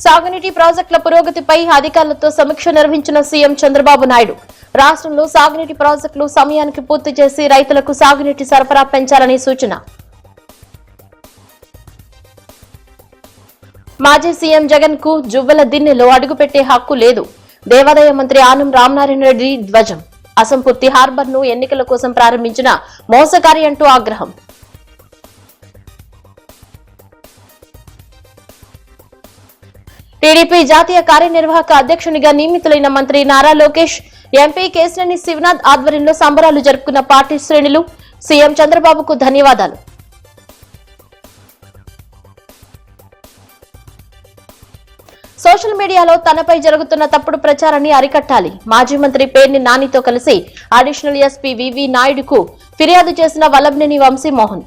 సాగునీటి ప్రాజెక్టుల పురోగతిపై అధికారులతో సమీక్ష నిర్వహించిన సీఎం చంద్రబాబు నాయుడు. రాష్ట్రంలో సాగునీటి ప్రాజెక్టులు సమయానికి పూర్తి చేసి రైతులకు సాగునీటి సరఫరా పెంచాలని సూచన. మాజీ సీఎం జగన్ కు జువ్వల దిన్నెలో అడుగుపెట్టే హక్కు లేదు. దేవాదాయ మంత్రి ఆనం రామనారాయణ రెడ్డి ధ్వజం. అసంపూర్తి హార్బర్ ను ఎన్నికల కోసం ప్రారంభించిన మోసకారి అంటూ ఆగ్రహం. టీడీపీ జాతీయ కార్యనిర్వాహక అధ్యక్షునిగా నియమితులైన మంత్రి నారా లోకేష్, ఎంపీ కేశినేని శివనాథ్ ఆధ్వర్యంలో సంబరాలు జరుపుకున్న పార్టీ శ్రేణులు. సీఎం చంద్రబాబుకు ధన్యవాదాలు. సోషల్ మీడియాలో తనపై జరుగుతున్న తప్పుడు ప్రచారాన్ని అరికట్టాలి. మాజీ మంత్రి పేర్ని నానితో కలిసి అడిషనల్ ఎస్పీ వివి నాయుడుకు ఫిర్యాదు చేసిన వల్లభనేని వంశీమోహన్.